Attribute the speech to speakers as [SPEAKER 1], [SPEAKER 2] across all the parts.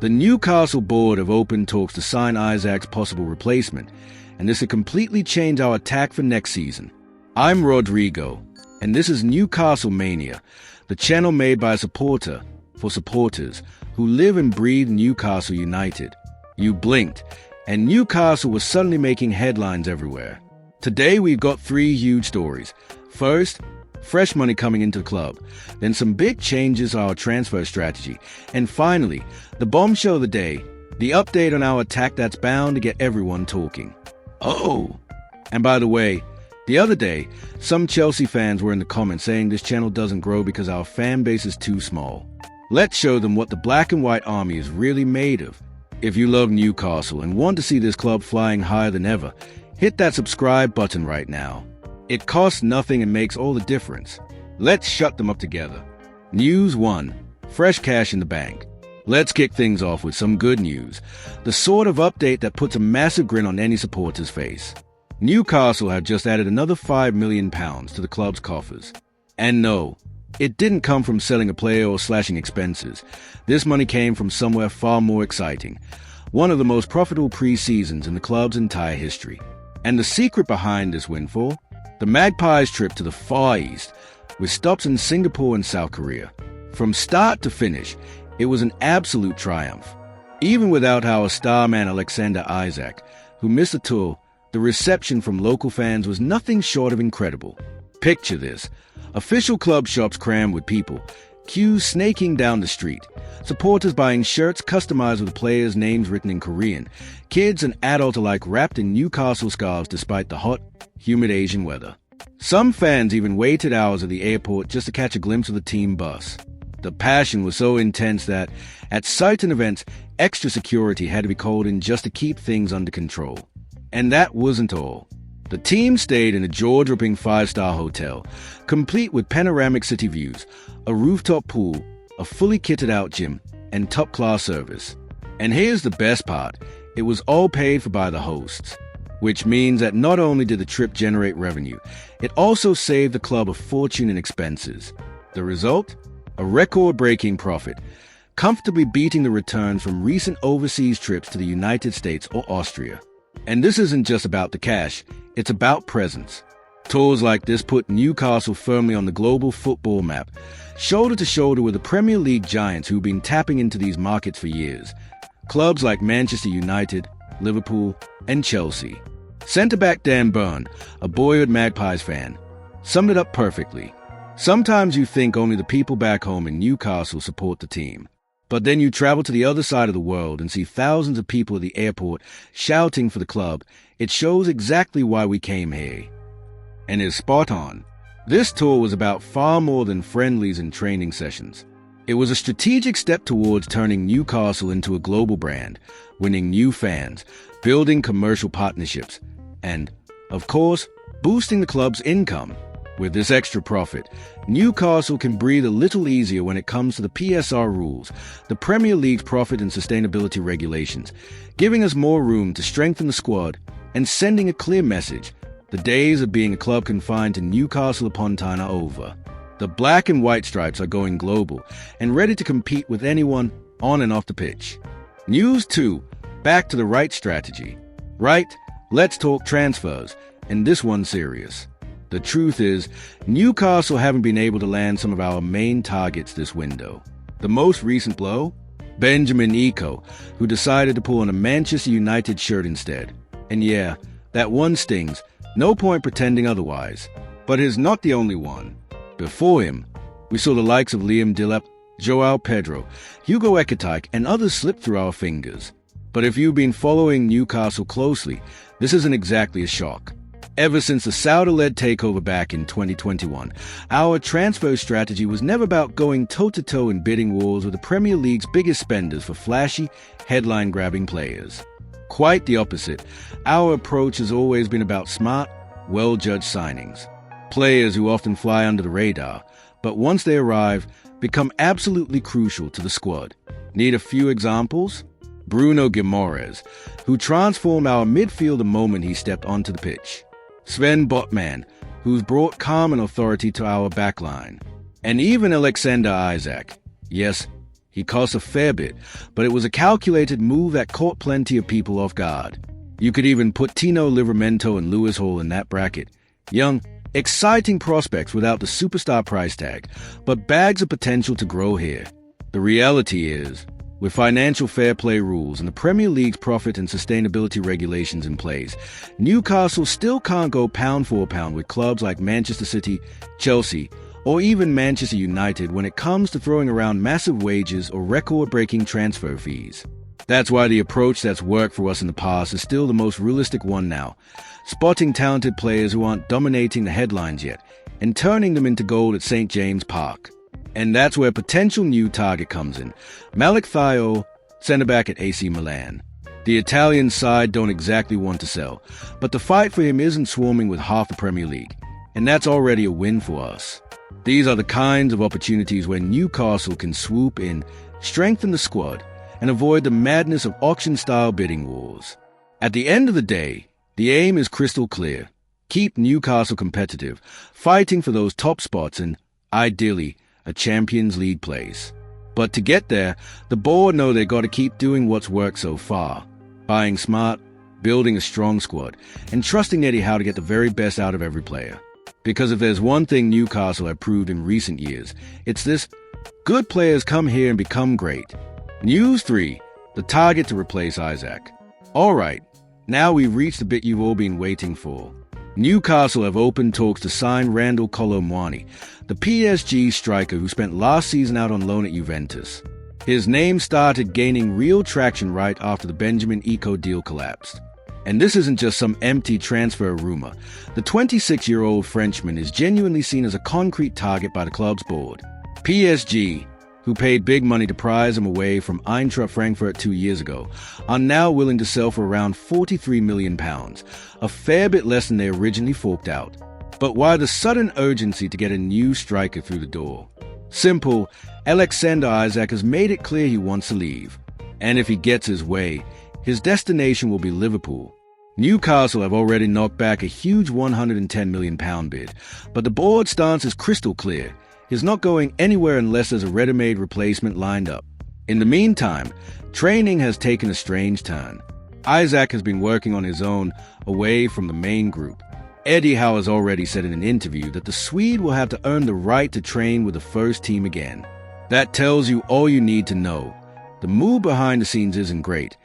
[SPEAKER 1] The Newcastle board have opened talks to sign Isak'S possible replacement, and this will completely change our attack for next season. I'm Rodrigo, and this is Newcastle Mania, the channel made by a supporter for supporters who live and breathe Newcastle United. You blinked, and Newcastle was suddenly making headlines everywhere. Today we've got 3 huge stories. First, fresh money coming into the club, then some big changes to our transfer strategy, and finally, the bombshell of the day, the update on our attack that's bound to get everyone talking. Oh! And by the way, the other day, some Chelsea fans were in the comments saying this channel doesn't grow because our fan base is too small. Let's show them what the black and white army is really made of. If you love Newcastle and want to see this club flying higher than ever, hit that subscribe button right now. It costs nothing and makes all the difference. Let's shut them up together. News 1. Fresh cash in the bank. Let's kick things off with some good news. The sort of update that puts a massive grin on any supporter's face. Newcastle have just added another £5 million to the club's coffers. And no, it didn't come from selling a player or slashing expenses. This money came from somewhere far more exciting. One of the most profitable pre-seasons in the club's entire history. And the secret behind this windfall? The Magpies trip to the Far East, with stops in Singapore and South Korea. From start to finish, it was an absolute triumph. Even without our star man Isak'S, who missed the tour, the reception from local fans was nothing short of incredible. Picture this. Official club shops crammed with people, queues snaking down the street, supporters buying shirts customized with players' names written in Korean, kids and adults alike wrapped in Newcastle scarves despite the hot, humid Asian weather. Some fans even waited hours at the airport just to catch a glimpse of the team bus. The passion was so intense that, at certain events, extra security had to be called in just to keep things under control. And that wasn't all. The team stayed in a jaw-dropping 5-star hotel, complete with panoramic city views, a rooftop pool, a fully kitted-out gym, and top-class service. And here's the best part. It was all paid for by the hosts. Which means that not only did the trip generate revenue, it also saved the club a fortune in expenses. The result? A record-breaking profit, comfortably beating the returns from recent overseas trips to the United States or Austria. And this isn't just about the cash, it's about presence. Tours like this put Newcastle firmly on the global football map, shoulder to shoulder with the Premier League giants who've been tapping into these markets for years. Clubs like Manchester United, Liverpool, and Chelsea. Centre-back Dan Burn, a boyhood Magpies fan, summed it up perfectly. Sometimes you think only the people back home in Newcastle support the team. But then you travel to the other side of the world and see thousands of people at the airport shouting for the club. It shows exactly why we came here. And is spot on. This tour was about far more than friendlies and training sessions. It was a strategic step towards turning Newcastle into a global brand, winning new fans, building commercial partnerships, and, of course, boosting the club's income. With this extra profit, Newcastle can breathe a little easier when it comes to the PSR rules, the Premier League's profit and sustainability regulations, giving us more room to strengthen the squad and sending a clear message. The days of being a club confined to Newcastle upon Tyne are over. The black and white stripes are going global and ready to compete with anyone on and off the pitch. News 2. Back to the right strategy. Right, let's talk transfers, and this one's serious. The truth is, Newcastle haven't been able to land some of our main targets this window. The most recent blow? Benjamin Eko, who decided to pull on a Manchester United shirt instead. And yeah, that one stings, no point pretending otherwise. But he's not the only one. Before him, we saw the likes of Liam Delap, Joao Pedro, Hugo Ekitike, and others slip through our fingers. But if you've been following Newcastle closely, this isn't exactly a shock. Ever since the Saudi-led takeover back in 2021, our transfer strategy was never about going toe-to-toe in bidding wars with the Premier League's biggest spenders for flashy, headline-grabbing players. Quite the opposite. Our approach has always been about smart, well-judged signings. Players who often fly under the radar, but once they arrive, become absolutely crucial to the squad. Need a few examples? Bruno Guimaraes, who transformed our midfield the moment he stepped onto the pitch. Sven Botman, who's brought calm and authority to our backline. And even Isak'S. Yes, He cost a fair bit, but it was a calculated move that caught plenty of people off guard. You could even put Tino Livramento and Lewis Hall in that bracket. Young, exciting prospects without the superstar price tag, but bags of potential to grow here. The reality is, with financial fair play rules and the Premier League's profit and sustainability regulations in place, Newcastle still can't go pound for pound with clubs like Manchester City, Chelsea, or even Manchester United when it comes to throwing around massive wages or record-breaking transfer fees. That's why the approach that's worked for us in the past is still the most realistic one now, spotting talented players who aren't dominating the headlines yet and turning them into gold at St. James Park. And that's where potential new target comes in. Malik Thiaw, centre-back at AC Milan. The Italian side don't exactly want to sell, but the fight for him isn't swarming with half the Premier League, and that's already a win for us. These are the kinds of opportunities where Newcastle can swoop in, strengthen the squad, and avoid the madness of auction-style bidding wars. At the end of the day, the aim is crystal clear. Keep Newcastle competitive, fighting for those top spots and, ideally, a Champions League place. But to get there, the board know they've got to keep doing what's worked so far. Buying smart, building a strong squad, and trusting Eddie Howe to get the very best out of every player. Because if there's one thing Newcastle have proved in recent years, it's this: good players come here and become great. News 3, the target to replace Isak. Alright, now we've reached the bit you've all been waiting for. Newcastle have opened talks to sign Randal Kolo Muani, the PSG striker who spent last season out on loan at Juventus. His name started gaining real traction right after the Benjamin Eco deal collapsed. And this isn't just some empty transfer rumor. The 26-year-old Frenchman is genuinely seen as a concrete target by the club's board. PSG, who paid big money to prize him away from Eintracht Frankfurt 2 years ago, are now willing to sell for around £43 million, a fair bit less than they originally forked out. But why the sudden urgency to get a new striker through the door? Simple, Alexander Isak has made it clear he wants to leave. And if he gets his way, his destination will be Liverpool. Newcastle have already knocked back a huge £110 million bid, but the board stance is crystal clear. He's not going anywhere unless there's a ready-made replacement lined up. In the meantime, training has taken a strange turn. Isak has been working on his own, away from the main group. Eddie Howe has already said in an interview that the Swede will have to earn the right to train with the first team again. That tells you all you need to know. The mood behind the scenes isn't great,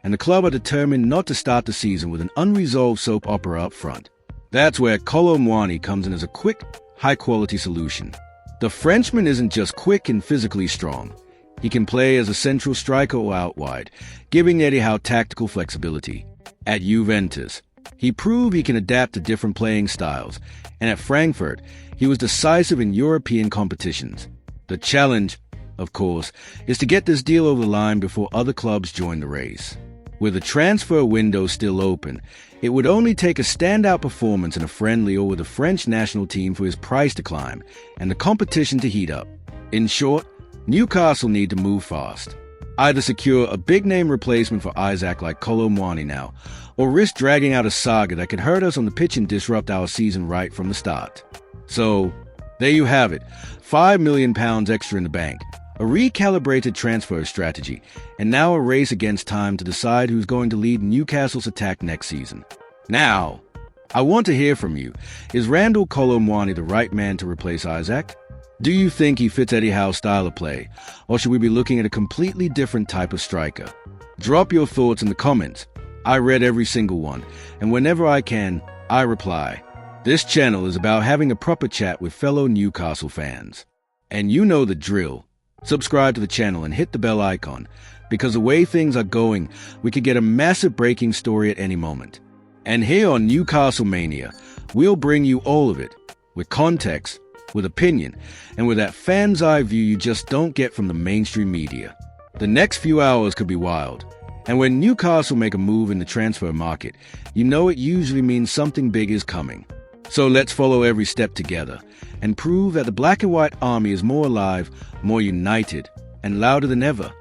[SPEAKER 1] and the club are determined not to start the season with an unresolved soap opera up front. That's where Kolo Muani comes in as a quick, high-quality solution. The Frenchman isn't just quick and physically strong. He can play as a central striker or out wide, giving Eddie Howe tactical flexibility. At Juventus, he proved he can adapt to different playing styles, and at Frankfurt, he was decisive in European competitions. The challenge, of course, is to get this deal over the line before other clubs join the race. With the transfer window still open, it would only take a standout performance in a friendly or with the French national team for his price to climb and the competition to heat up. In short, Newcastle need to move fast. Either secure a big-name replacement for Isak like Kolo Muani now, or risk dragging out a saga that could hurt us on the pitch and disrupt our season right from the start. So, there you have it, £5 million extra in the bank, a recalibrated transfer strategy, and now a race against time to decide who's going to lead Newcastle's attack next season. Now, I want to hear from you. Is Randal Kolo Muani the right man to replace Isak? Do you think he fits Eddie Howe's style of play, or should we be looking at a completely different type of striker? Drop your thoughts in the comments. I read every single one, and whenever I can, I reply. This channel is about having a proper chat with fellow Newcastle fans. And you know the drill. Subscribe to the channel and hit the bell icon, because the way things are going, we could get a massive breaking story at any moment. And here on Newcastle Mania, we'll bring you all of it, with context, with opinion, and with that fan's eye view you just don't get from the mainstream media. The next few hours could be wild, and when Newcastle make a move in the transfer market, you know it usually means something big is coming. So let's follow every step together, and prove that the black and white army is more alive, more united, and louder than ever.